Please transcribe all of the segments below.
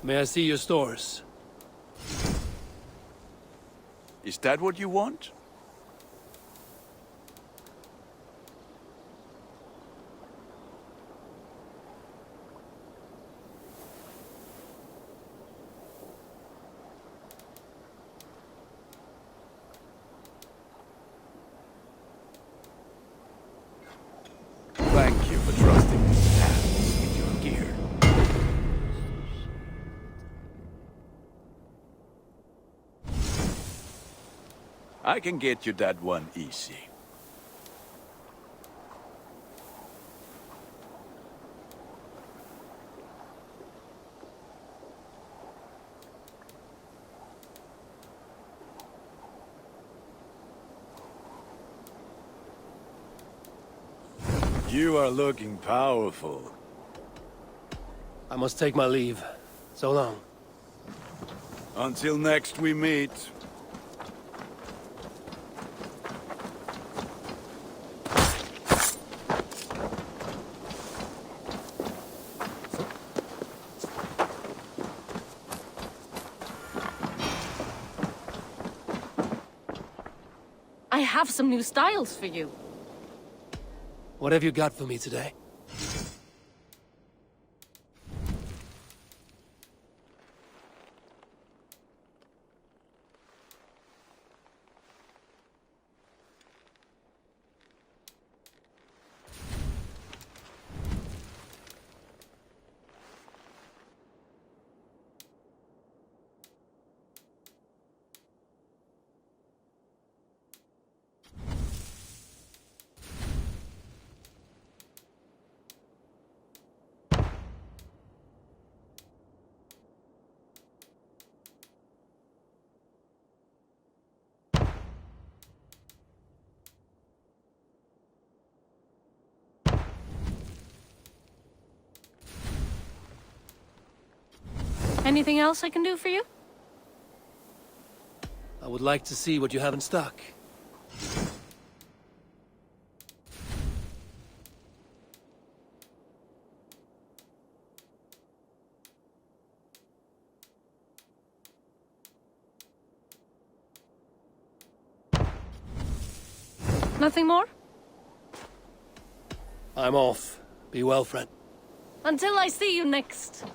May I see your stores? Is that what you want? Thank you for trusting Mr. Adams with your gear. I can get you that one easy. You are looking powerful. I must take my leave. So long. Until next we meet. I have some new styles for you. What have you got for me today? Anything else I can do for you? I would like to see what you have in stock. Nothing more? I'm off. Be well, friend. Until I see you next.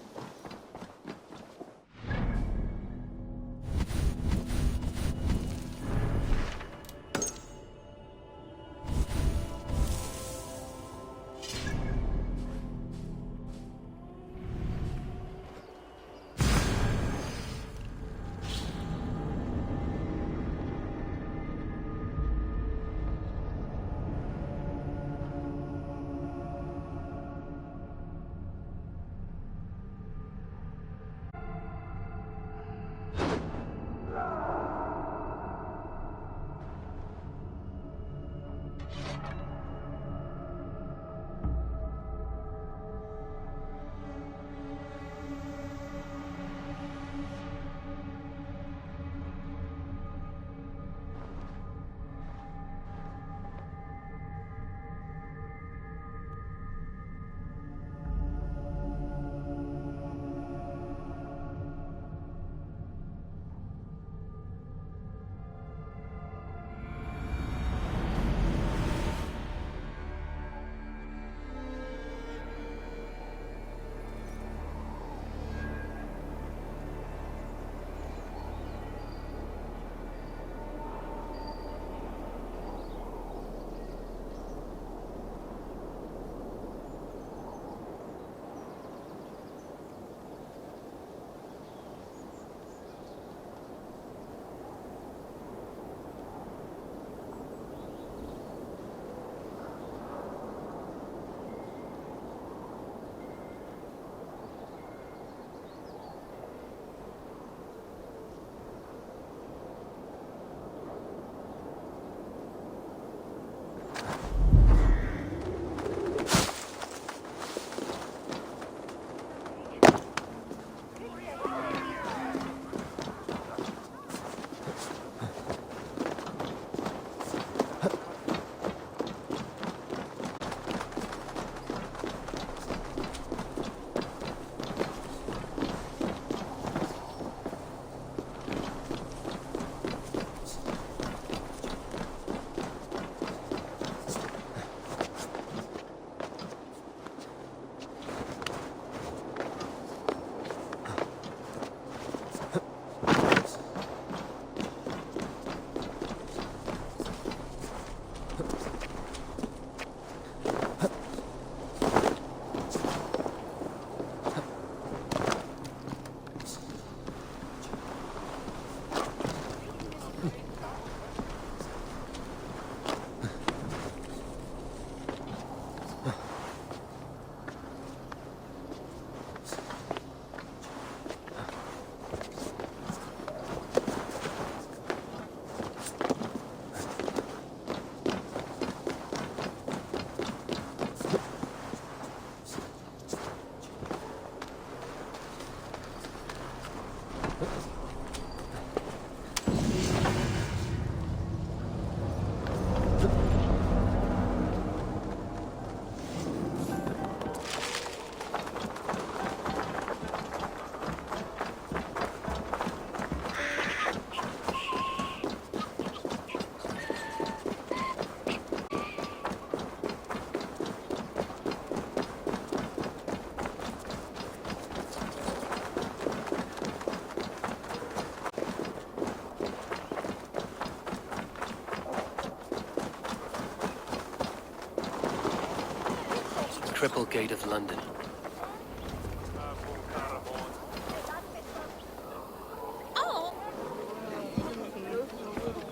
triple gate of London.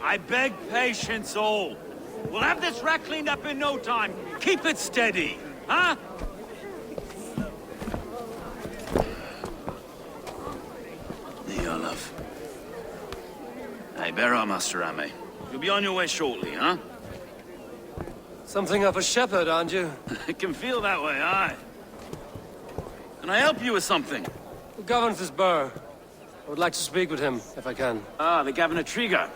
I beg patience, all. We'll have this wreck cleaned up in no time. Keep it steady, huh? There you are, love. Hey, bear up, Master Ame. You'll be on your way shortly, huh? Something of a shepherd, aren't you? It can feel that way, aye. Can I help you with something? Who governs this burgh? I would like to speak with him, if I can. Ah, the Governor Trigger.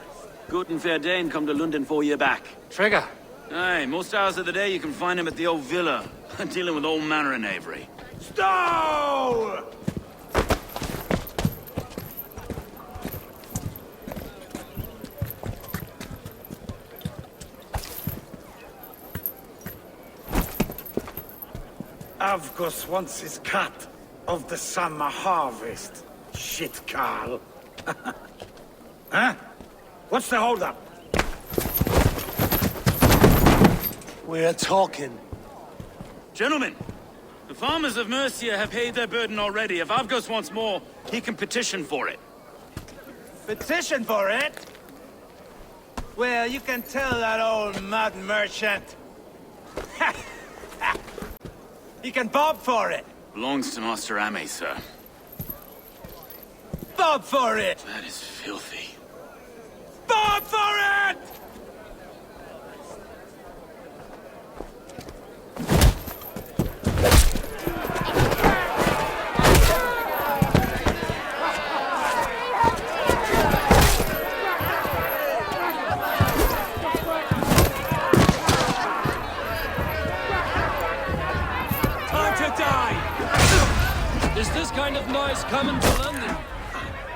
Good and fair Dane come to London 4 year back. Trigger! Aye, most hours of the day you can find him at the old villa, dealing with all manner of knavery. Stow! Avgos wants his cut of the summer harvest. Shit, Carl. Huh? What's the holdup? We're talking. Gentlemen, the farmers of Mercia have paid their burden already. If Avgos wants more, he can petition for it. Petition for it? Well, you can tell that old mud merchant. He can bob for it. Belongs to Master Ame, sir. Bob for it! That is filthy. Bob for it! Time to die! Is this kind of noise coming to London?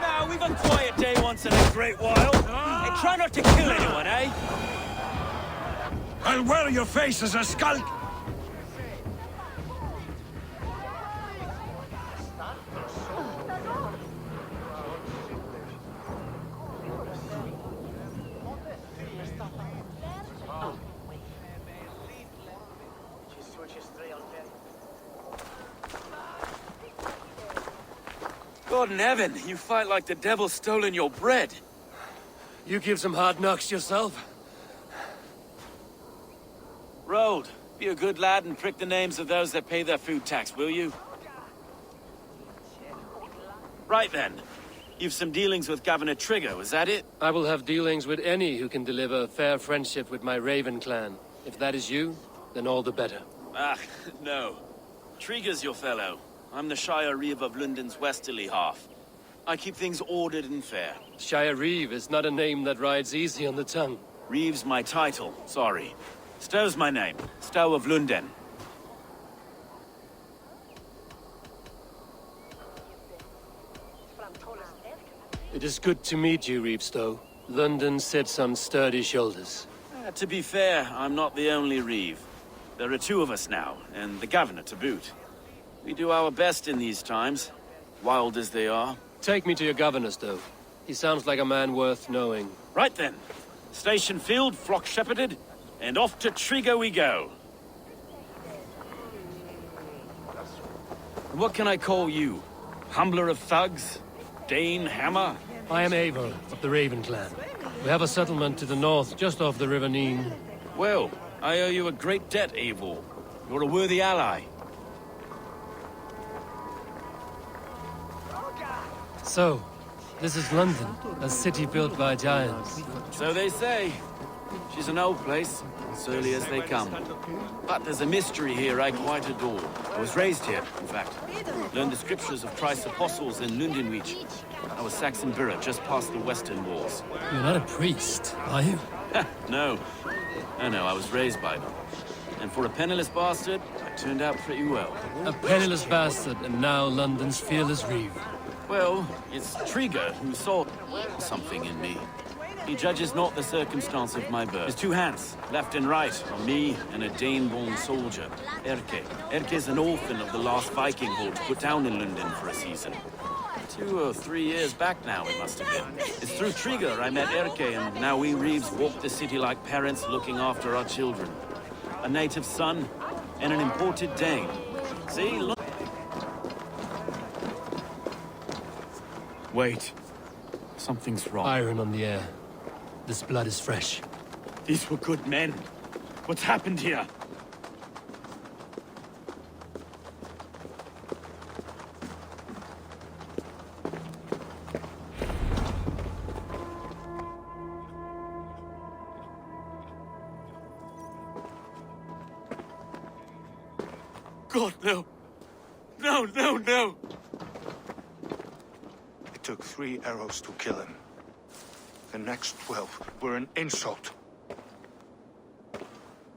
Now, we've a quiet day once in a great while. Hey, try not to kill anyone, eh? I'll wear your face as a skulk! God in heaven, you fight like the devil's stolen your bread. You give some hard knocks yourself. Road, be a good lad and prick the names of those that pay their food tax, will you? Right then. You've some dealings with Governor Trigger, is that it? I will have dealings with any who can deliver fair friendship with my Raven clan. If that is you, then all the better. Ah, no. Trigger's your fellow. I'm the Shire Reeve of London's westerly half. I keep things ordered and fair. Shire Reeve is not a name that rides easy on the tongue. Reeve's my title, sorry. Stow's my name. Stow of London. It is good to meet you, Reevestow. London sits on sturdy shoulders. To be fair, I'm not the only Reeve. There are two of us now, and the Governor to boot. We do our best in these times, wild as they are. Take me to your governor, Stow. He sounds like a man worth knowing. Right then. Station filled, flock shepherded, and off to Trigger we go. And what can I call you? Humbler of thugs? Dane Hammer? I am Eivor of the Raven clan. We have a settlement to the north, just off the River Nene. Well, I owe you a great debt, Eivor. You're a worthy ally. So, this is London, a city built by giants. So they say. She's an old place, as early as they come. But there's a mystery here I quite adore. I was raised here, in fact. Learned the scriptures of Christ's apostles in Lundenreach. I was Saxon Borough, just past the western walls. You're not a priest, are you? No. I was raised by them. And for a penniless bastard, I turned out pretty well. A penniless bastard, and now London's fearless Reeve. Well, it's Trigger who saw something in me. He judges not the circumstance of my birth. His two hands, left and right, on me and a Dane-born soldier, Erke. Erke's an orphan of the last Viking horde put down in London for a season. 2 or 3 years back now, it must have been. It's through Trigger I met Erke, and now we Reeves walk the city like parents looking after our children. A native son, and an imported Dane. See, look. Wait. Something's wrong. Iron on the air. This blood is fresh. These were good men. What's happened here? God, no. No, no, no! It took 3 arrows to kill him. The next 12 were an insult.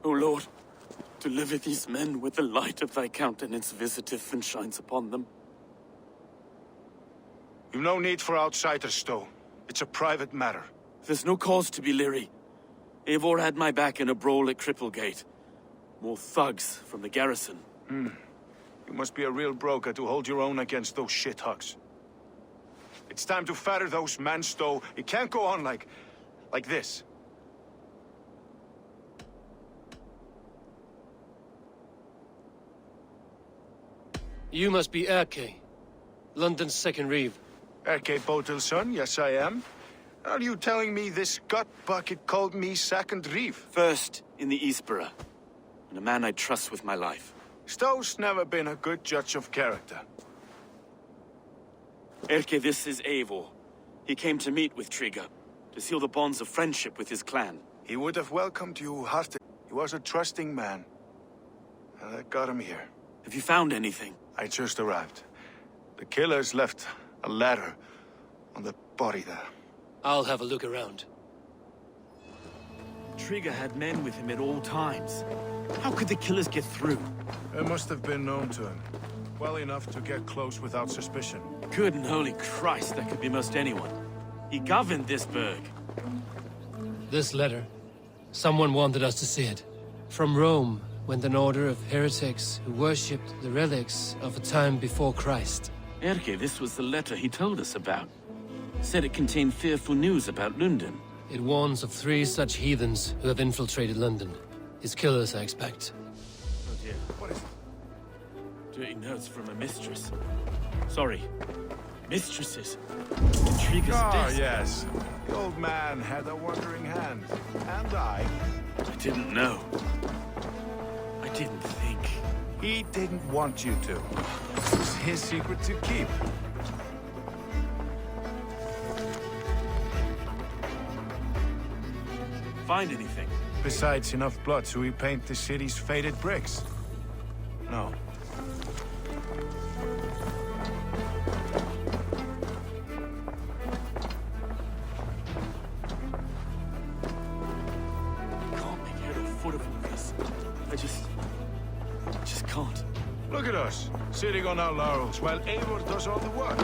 O Lord, deliver these men with the light of thy countenance visiteth and shines upon them. You've no need for outsiders, though. It's a private matter. There's no cause to be leery. Eivor had my back in a brawl at Cripplegate. More thugs from the garrison. You must be a real broker to hold your own against those shithugs. It's time to fetter those men, Stowe. It can't go on like this. You must be Erke, London's second reeve. Erke Botel's son, yes I am. Are you telling me this gut bucket called me second reeve? First in the Eastborough, and a man I trust with my life. Stowe's never been a good judge of character. Erke, this is Eivor. He came to meet with Trigger, to seal the bonds of friendship with his clan. He would have welcomed you heartily. He was a trusting man. And I got him here. Have you found anything? I just arrived. The killers left a letter on the body there. I'll have a look around. Trigger had men with him at all times. How could the killers get through? It must have been known to him. Well enough to get close without suspicion. Good and holy Christ, that could be most anyone. He governed this burg. This letter. Someone wanted us to see it. From Rome went an order of heretics who worshipped the relics of a time before Christ. Erke, this was the letter he told us about. Said it contained fearful news about London. It warns of 3 such heathens who have infiltrated London. His killers, I expect. Oh dear. What is it? Dirty notes from a mistress. Sorry. Mistresses. Trigger's desk. Yes. The old man had a wandering hand. And I didn't know. I didn't think. He didn't want you to. It was his secret to keep. Find anything? Besides enough blood to repaint the city's faded bricks. No. Can't make head or foot of all this. I just can't. Look at us, sitting on our laurels while Eivor does all the work.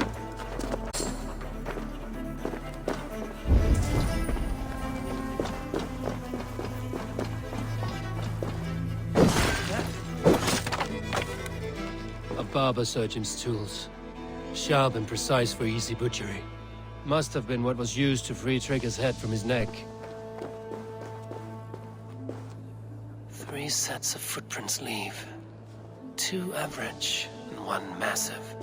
A barber surgeon's tools. Sharp and precise for easy butchery. Must have been what was used to free Trigger's head from his neck. 3 sets of footprints leave. 2 average and 1 massive.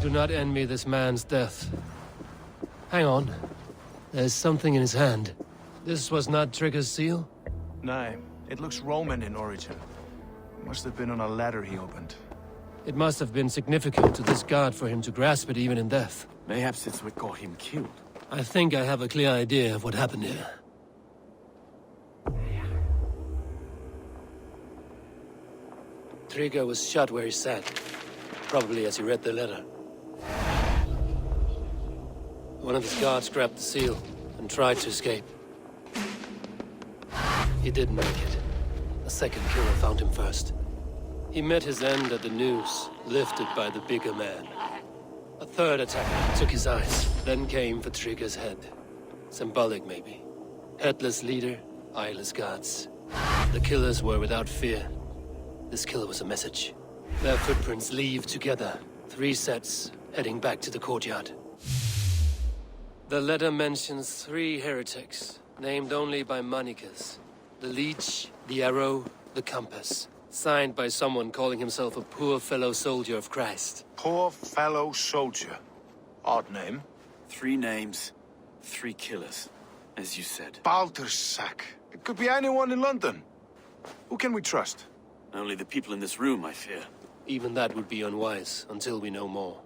do not envy this man's death. Hang on. There's something in his hand. This was not Trigger's seal? No, it looks Roman in origin. Must have been on a ladder he opened. It must have been significant to this god for him to grasp it even in death. Mayhaps it's what got him killed. I think I have a clear idea of what happened here. Trigger was shot where he sat, probably as he read the letter. One of his guards grabbed the seal and tried to escape. He didn't make it. A second killer found him first. He met his end at the noose, lifted by the bigger man. A third attacker took his eyes, then came for Trigger's head. Symbolic, maybe. Headless leader, eyeless guards. The killers were without fear. This killer was a message. Their footprints leave together. 3 sets, heading back to the courtyard. The letter mentions 3 heretics, named only by monikers. The Leech, the Arrow, the Compass. Signed by someone calling himself a poor fellow soldier of Christ. Poor fellow soldier. Odd name. 3 names, 3 killers, as you said. Baldersack. It could be anyone in London. Who can we trust? Only the people in this room, I fear. Even that would be unwise, until we know more.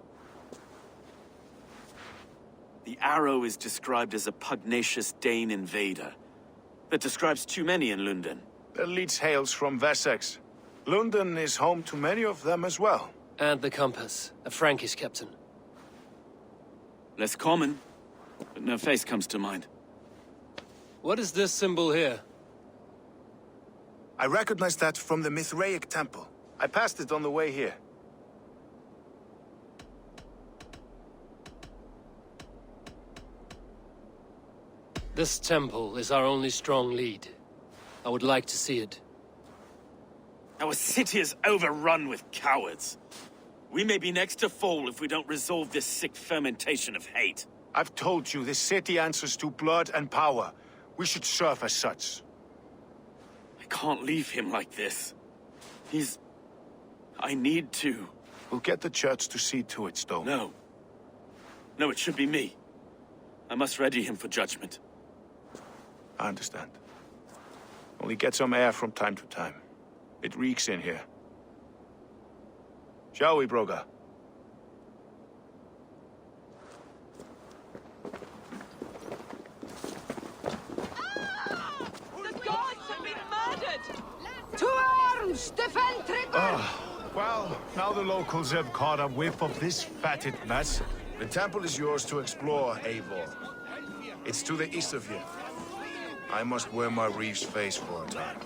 The Arrow is described as a pugnacious Dane invader. That describes too many in London. The Leech hails from Wessex. London is home to many of them as well. And the Compass, a Frankish captain. Less common, but no face comes to mind. What is this symbol here? I recognize that from the Mithraic temple. I passed it on the way here. This temple is our only strong lead. I would like to see it. Our city is overrun with cowards. We may be next to fall if we don't resolve this sick fermentation of hate. I've told you, this city answers to blood and power. We should serve as such. I can't leave him like this. I need to. We'll get the church to see to it, Stone. No. No, it should be me. I must ready him for judgment. I understand. Only get some air from time to time. It reeks in here. Shall we, Broga? The gods have been murdered! To arms! Defend Trigger! Well, now the locals have caught a whiff of this fatted mess. The temple is yours to explore, Eivor. It's to the east of here. I must wear my reeve's face for a time.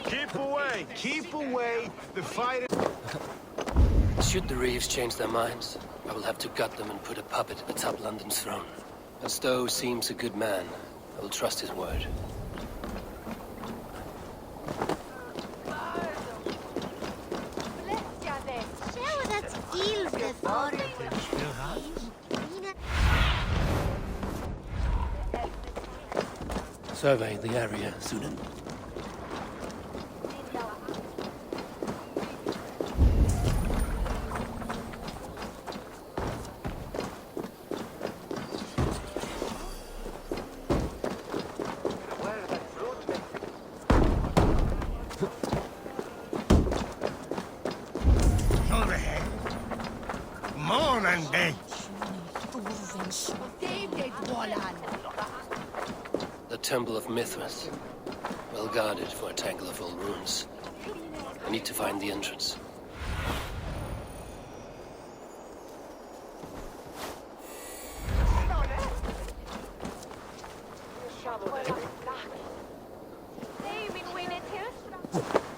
Keep away! Keep away! The fight is... Should the Reeves change their minds, I will have to gut them and put a puppet atop London's throne. But Stowe seems a good man. I will trust his word. Survey the area, Sunan. The Temple of Mithras. Well guarded for a tangle of old ruins. I need to find the entrance.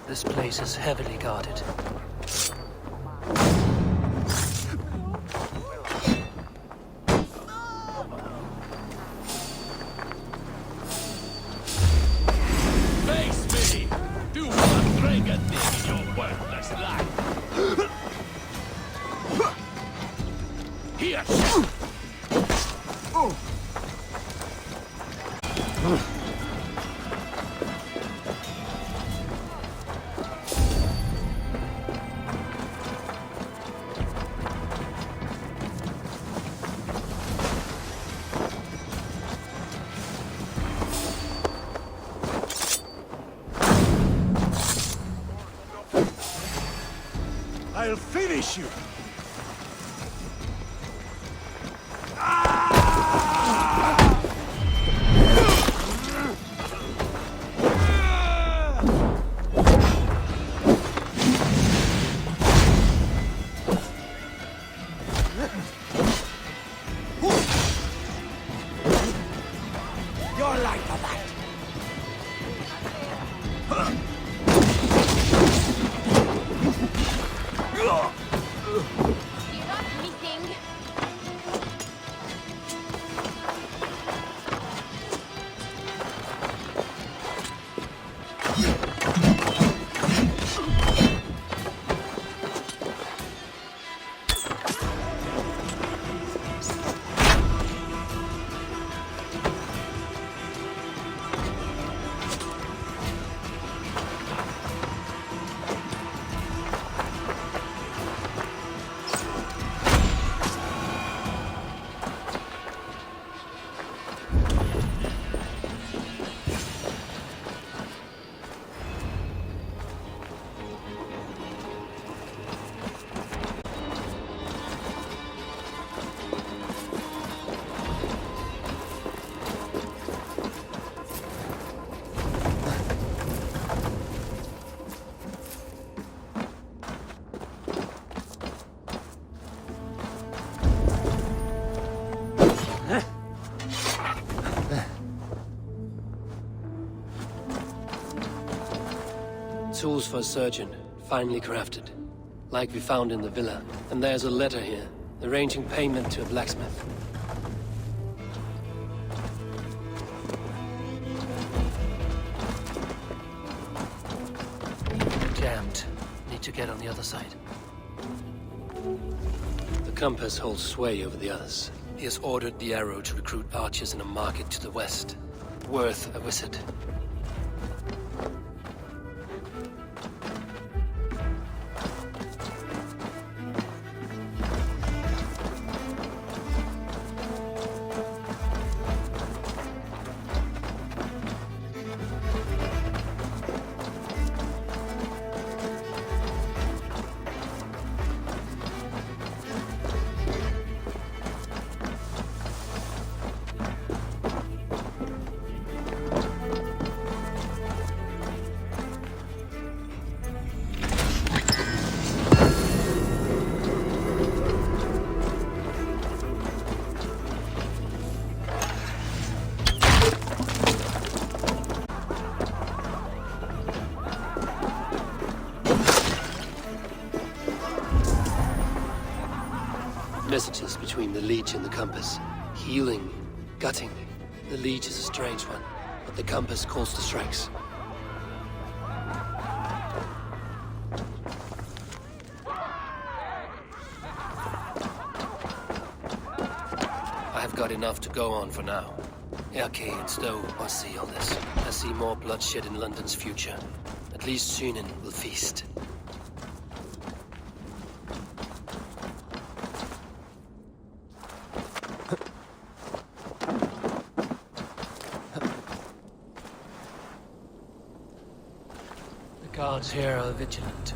This place is heavily guarded. Face me! Do not drink a thing in your worthless life! Here! I'll finish you! You're like for that. You're not missing. Tools for a surgeon, finely crafted. Like we found in the villa. And there's a letter here, arranging payment to a blacksmith. Jammed. Need to get on the other side. The compass holds sway over the others. He has ordered the arrow to recruit archers in a market to the west. Worth a visit. Messages between the Leech and the compass. Healing, gutting. The Leech is a strange one, but the compass calls to strikes. I have got enough to go on for now. Erke and Stowe must see all this. I see more bloodshed in London's future. At least Synen will feast. The guards here are vigilant.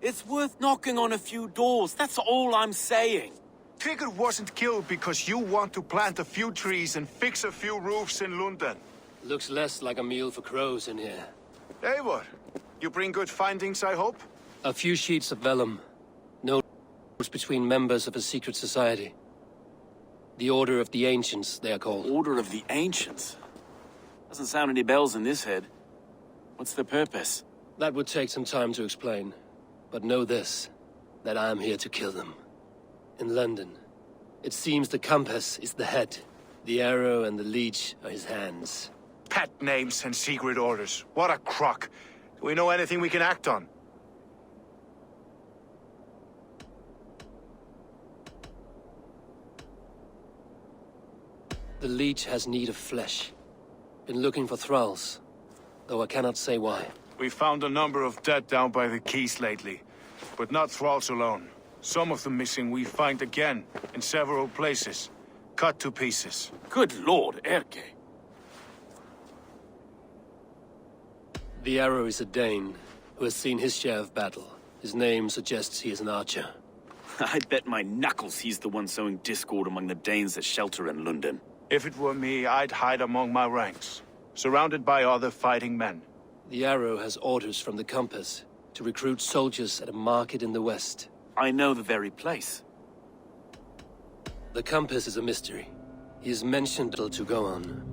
It's worth knocking on a few doors, that's all I'm saying. Trigger wasn't killed because you want to plant a few trees and fix a few roofs in London. Looks less like a meal for crows in here. Eivor, you bring good findings, I hope? A few sheets of vellum. No talks between members of a secret society. The Order of the Ancients, they are called. Order of the Ancients? Doesn't sound any bells in this head. What's the purpose? That would take some time to explain. But know this, that I am here to kill them. In London, it seems the compass is the head. The arrow and the leech are his hands. Pet names and secret orders. What a crock. Do we know anything we can act on? The leech has need of flesh. Been looking for thralls, though I cannot say why. We found a number of dead down by the quays lately, but not thralls alone. Some of the missing we find again, in several places, cut to pieces. Good lord, Erke. The arrow is a Dane, who has seen his share of battle. His name suggests he is an archer. I bet my knuckles he's the one sowing discord among the Danes that shelter in London. If it were me, I'd hide among my ranks, surrounded by other fighting men. The arrow has orders from the compass to recruit soldiers at a market in the west. I know the very place. The compass is a mystery. He is mentioned little to go on.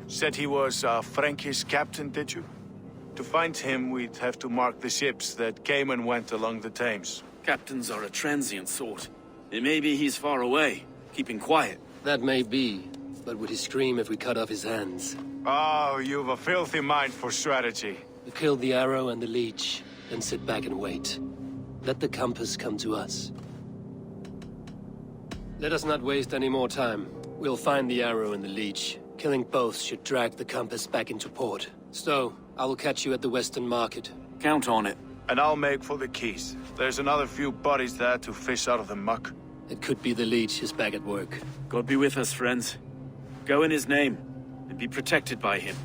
Said he was a Frankish captain, did you? To find him, we'd have to mark the ships that came and went along the Thames. Captains are a transient sort. It may be he's far away, keeping quiet. That may be, but would he scream if we cut off his hands? Oh, you've a filthy mind for strategy. We kill the arrow and the leech, then sit back and wait. Let the compass come to us. Let us not waste any more time. We'll find the arrow and the leech. Killing both should drag the compass back into port. So, I will catch you at the Western Market. Count on it. And I'll make for the quays. There's another few bodies there to fish out of the muck. It could be the leech is back at work. God be with us, friends. Go in his name, and be protected by him.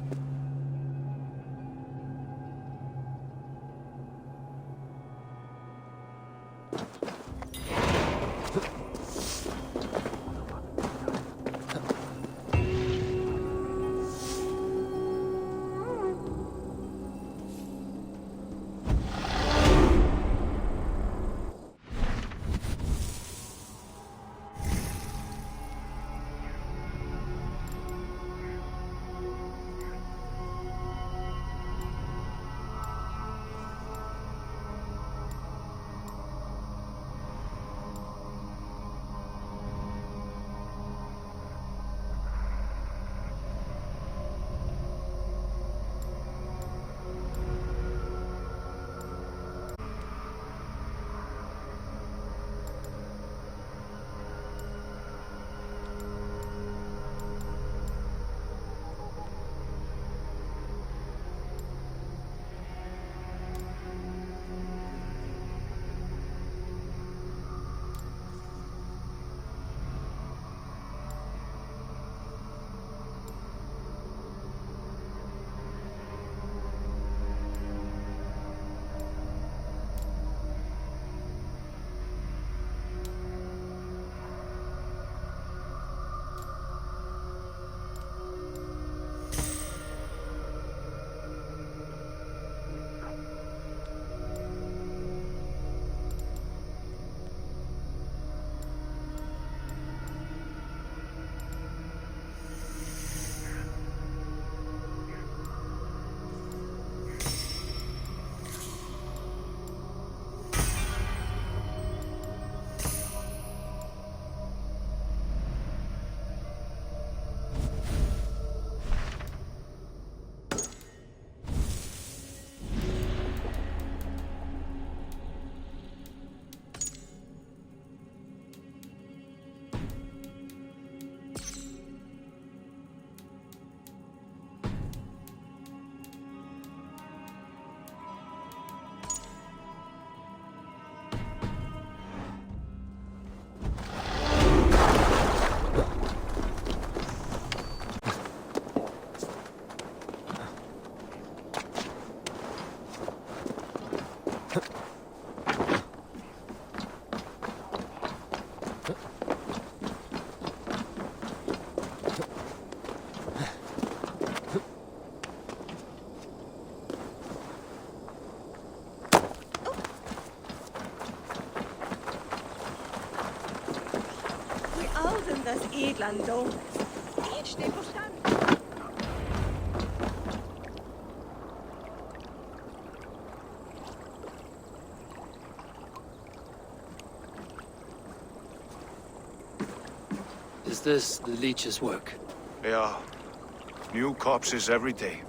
Landon. Idź, nie postań. Is this the leech's work? Yeah. New corpses every day.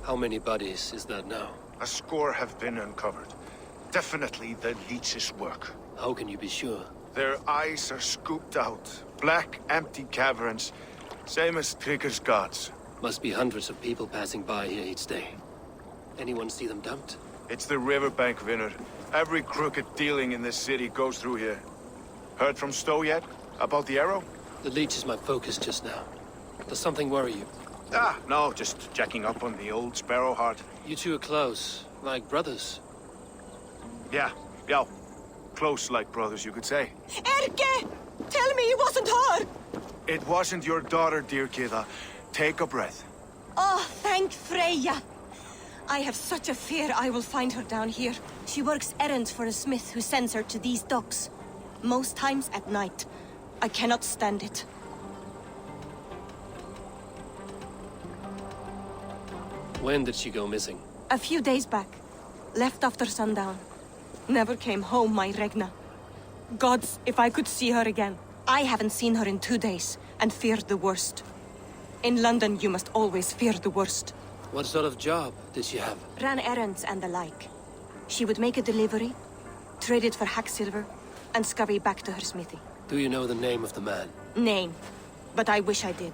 How many bodies is that now? A score have been uncovered. Definitely the leech's work. How can you be sure? Their eyes are scooped out. Black, empty caverns. Same as Trigger's gods. Must be hundreds of people passing by here each day. Anyone see them dumped? It's the riverbank, Vinner. Every crooked dealing in this city goes through here. Heard from Stowe yet? About the arrow? The leech is my focus just now. Does something worry you? Ah, no, just checking up on the old Sparrowheart. You two are close, like brothers. Yeah. Close like brothers, you could say. Erke! Tell me it wasn't her! It wasn't your daughter, dear Kida. Take a breath. Oh, thank Freya. I have such a fear I will find her down here. She works errands for a smith who sends her to these docks. Most times at night. I cannot stand it. When did she go missing? A few days back. Left after sundown. Never came home, my Regna. Gods, if I could see her again. I haven't seen her in 2 days, and feared the worst. In London, you must always fear the worst. What sort of job did she have? Ran errands and the like. She would make a delivery, trade it for hack silver, and scurry back to her smithy. Do you know the name of the man? Name. But I wish I did.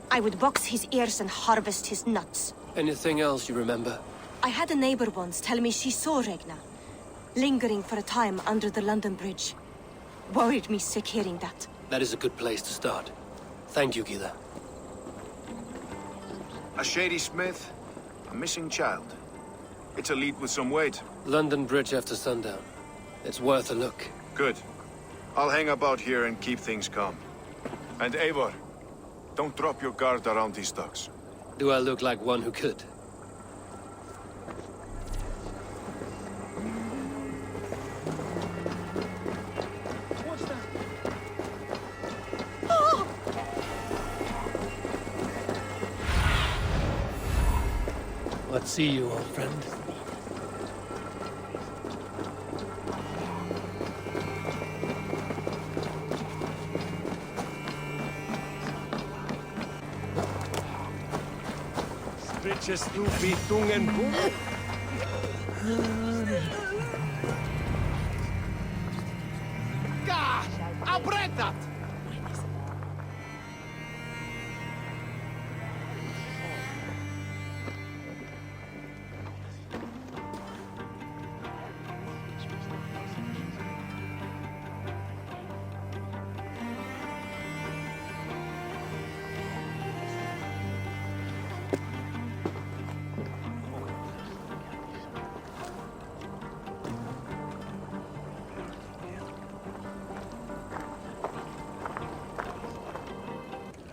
I would box his ears and harvest his nuts. Anything else you remember? I had a neighbor once tell me she saw Regna, lingering for a time under the London Bridge. Worried me sick hearing that. That is a good place to start. Thank you, Gila. A shady smith, a missing child. It's a lead with some weight. London Bridge after sundown. It's worth a look. Good. I'll hang about here and keep things calm. And Eivor, don't drop your guard around these docks. Do I look like one who could? What see you, old friend? Bitches du Betungen. Ga! Abretat!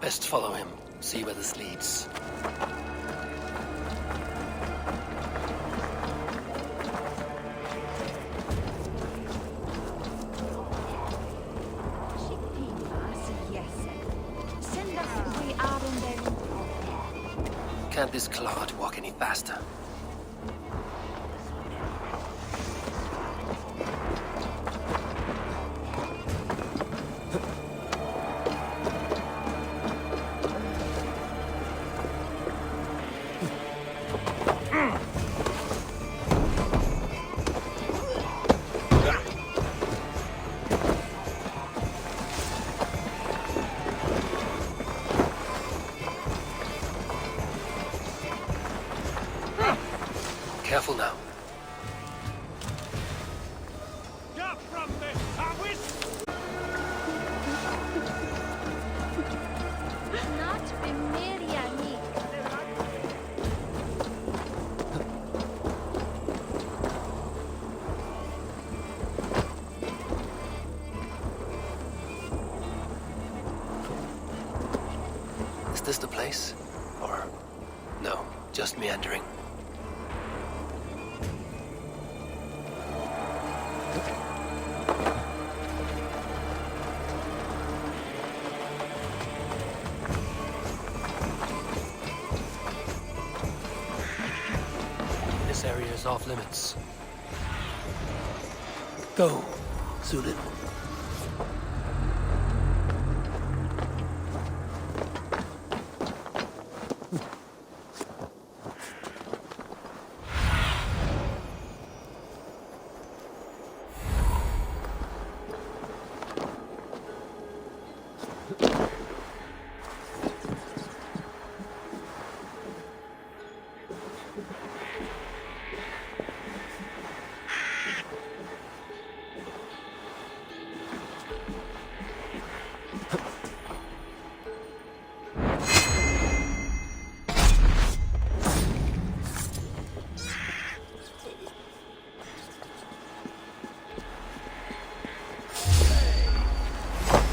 Best follow him. See where this leads. Can't this clod walk any faster? Careful now. Is this the place? Or no, just meandering? is off limits. Go, Zulin.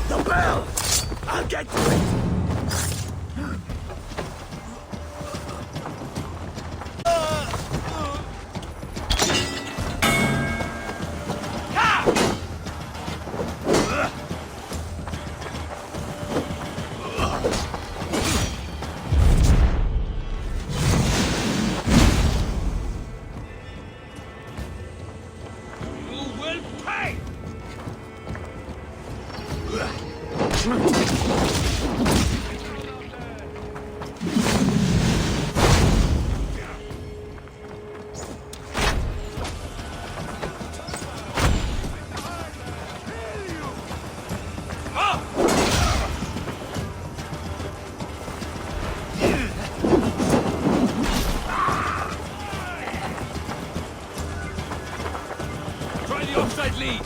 The bell! I'll get to it! Try the offside lead.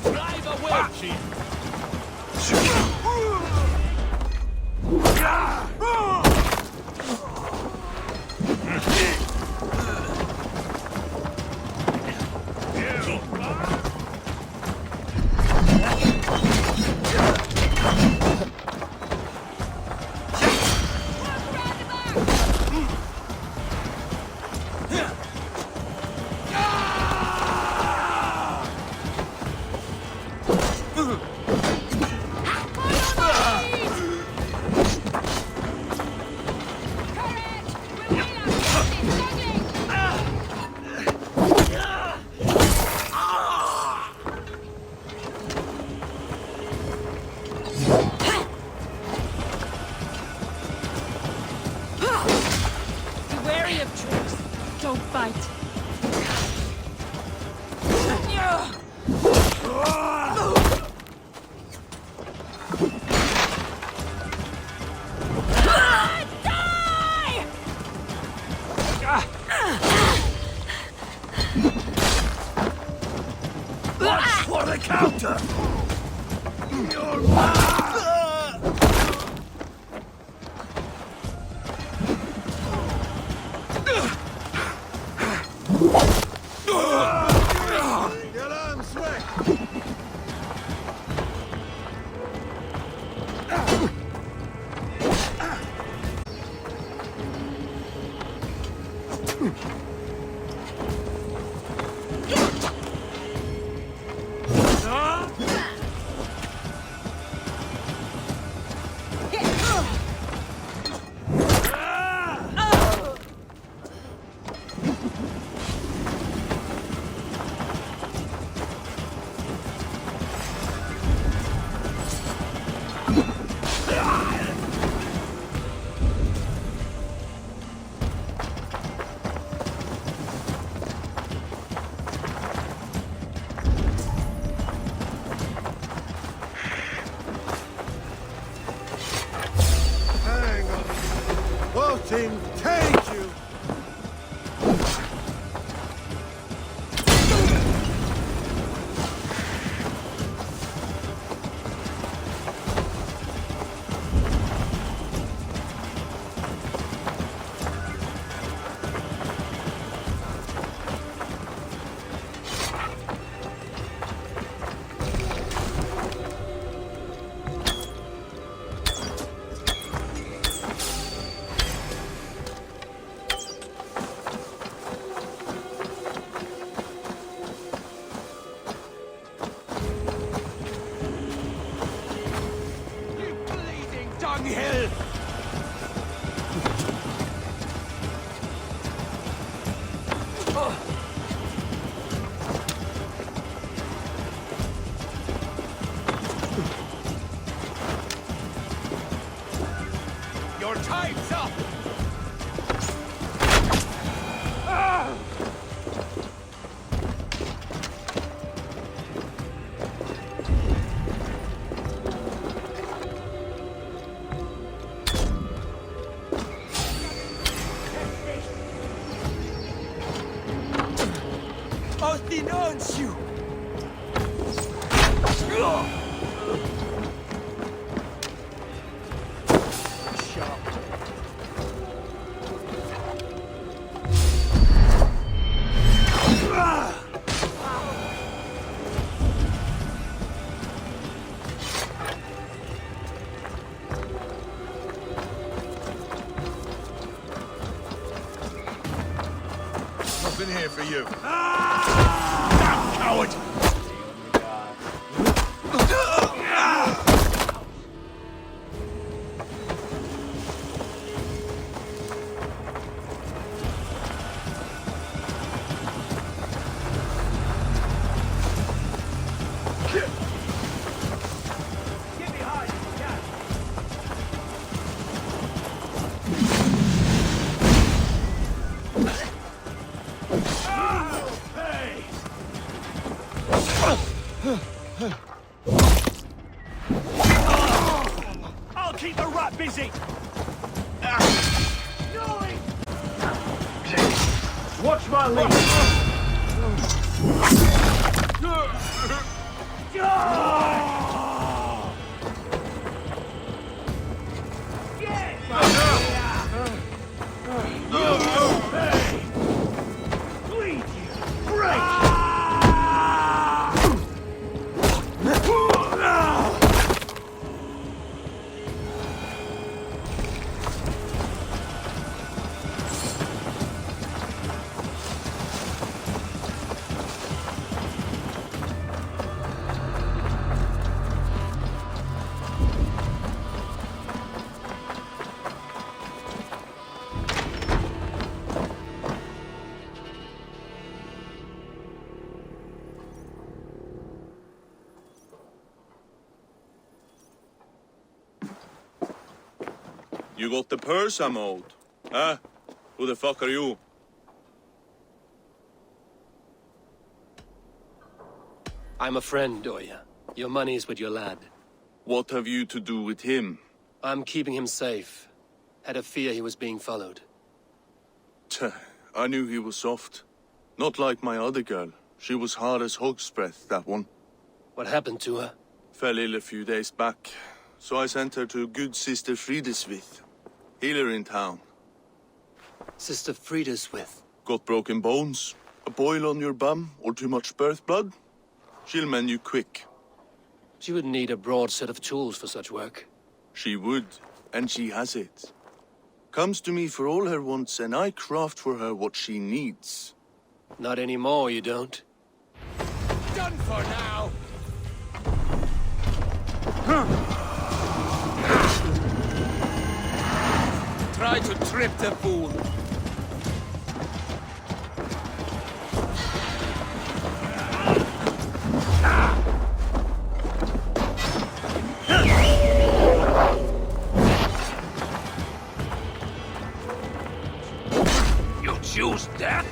Drive away, Chief. Be wary of troops. Don't fight. Watch for the counter! Ordinancio! Nothing here for you. Damn coward! I'll keep the rat busy! Watch my lead! You got the purse I'm owed. Huh? Who the fuck are you? I'm a friend, Oya. Your money's with your lad. What have you to do with him? I'm keeping him safe. Had a fear he was being followed. Tch, I knew he was soft. Not like my other girl. She was hard as hog's breath, that one. What happened to her? Fell ill a few days back. So I sent her to good Sister Frideswith. Healer in town. Sister Frideswith. Got broken bones, a boil on your bum, or too much birth blood? She'll mend you quick. She would need a broad set of tools for such work. She would, and she has it. Comes to me for all her wants, and I craft for her what she needs. Not anymore, you don't. Done for now! Try to trip the fool. You choose death?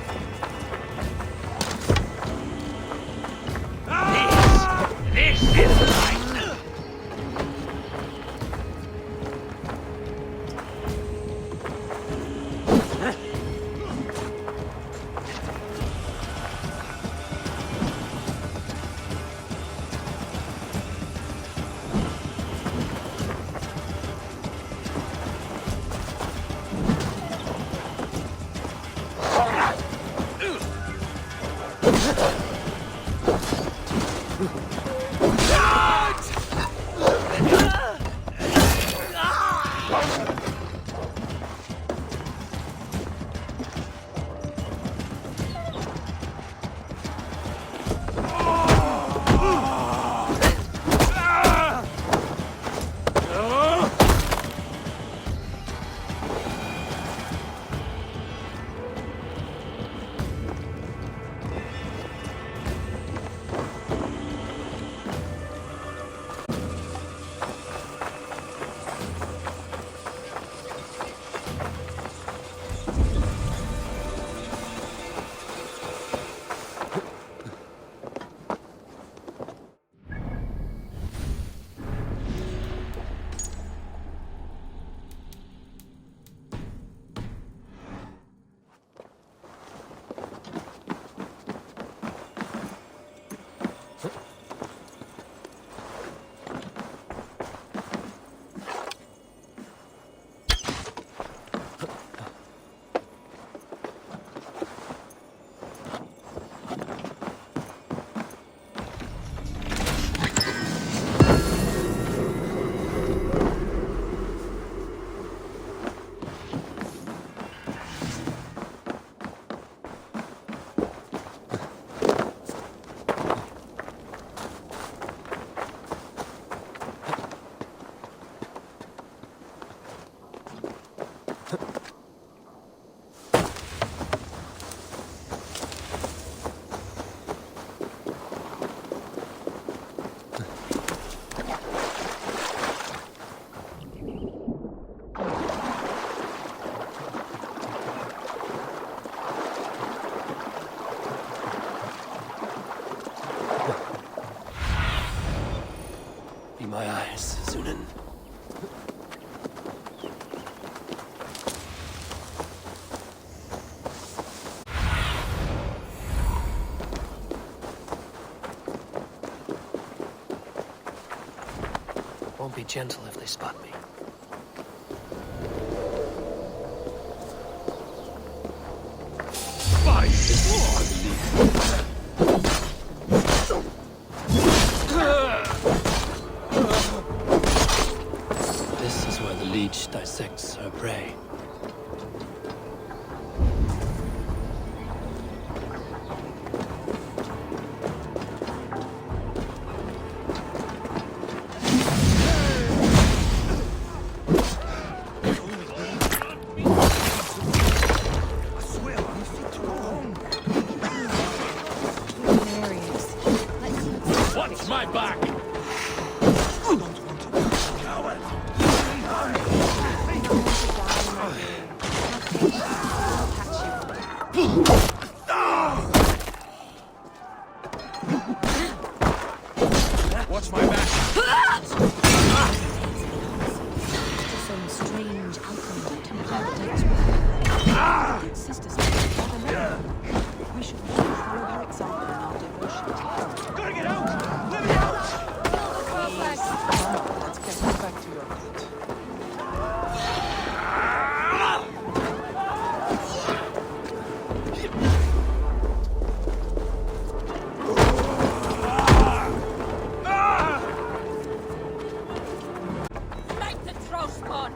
This is life. my eyes, Zunin. Won't be gentle if they spot me. This is where the leech dissects her prey. Watch my back! Watch my back! Some strange alchemy to protect sisters. We should follow her example in our devotion to her. Gotta get out! Let me out! Let's get you back to your pit. Like the Trosmon!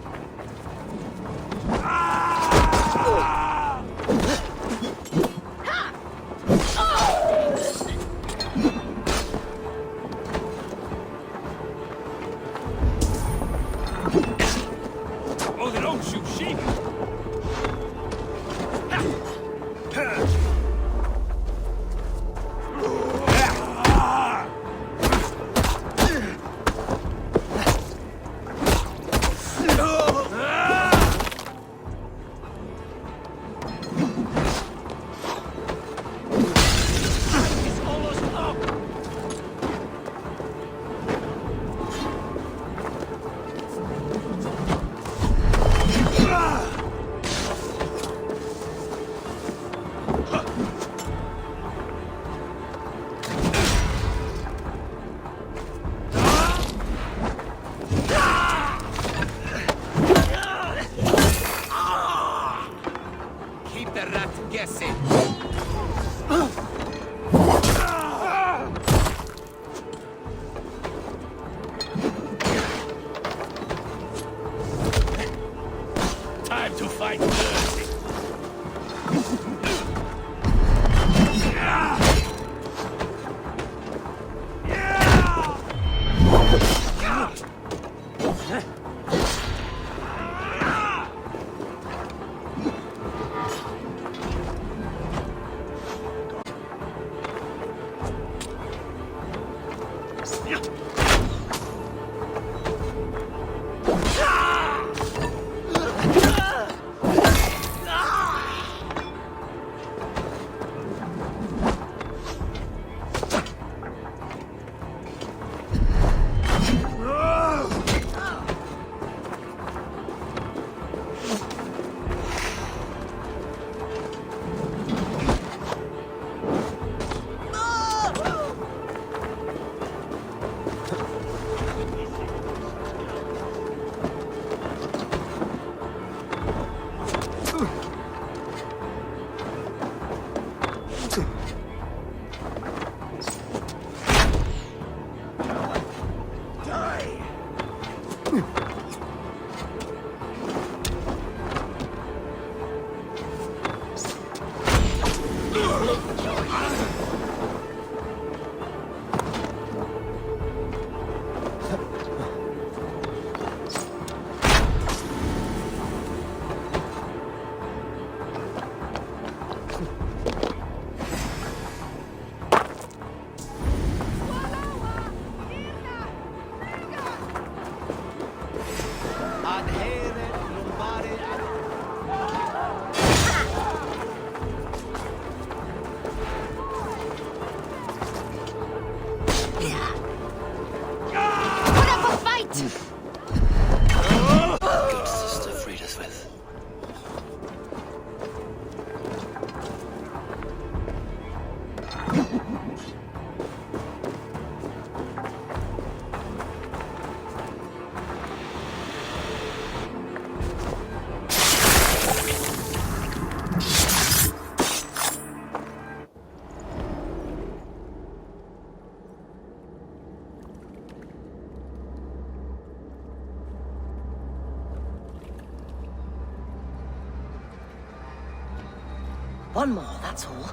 One more, that's all.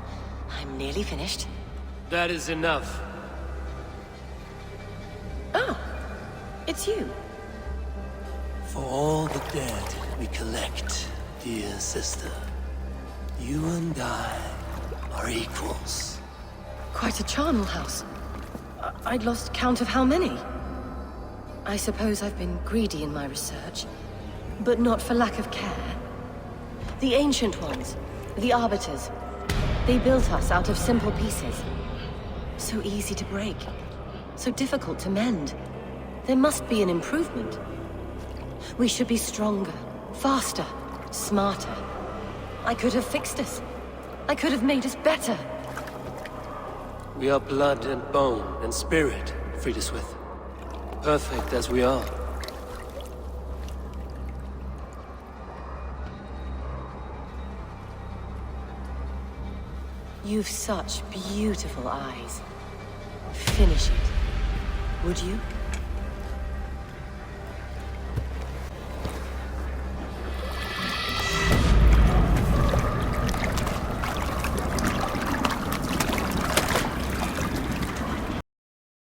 I'm nearly finished. That is enough. Oh, it's you. For all the dead we collect, dear sister, you and I are equals. Quite a charnel house. I'd lost count of how many. I suppose I've been greedy in my research, but not for lack of care. The Ancient Ones, the Arbiters, they built us out of simple pieces. So easy to break, so difficult to mend. There must be an improvement. We should be stronger, faster, smarter. I could have fixed us. I could have made us better. We are blood and bone and spirit, Friedeswith. Perfect as we are. You've such beautiful eyes. Finish it, would you?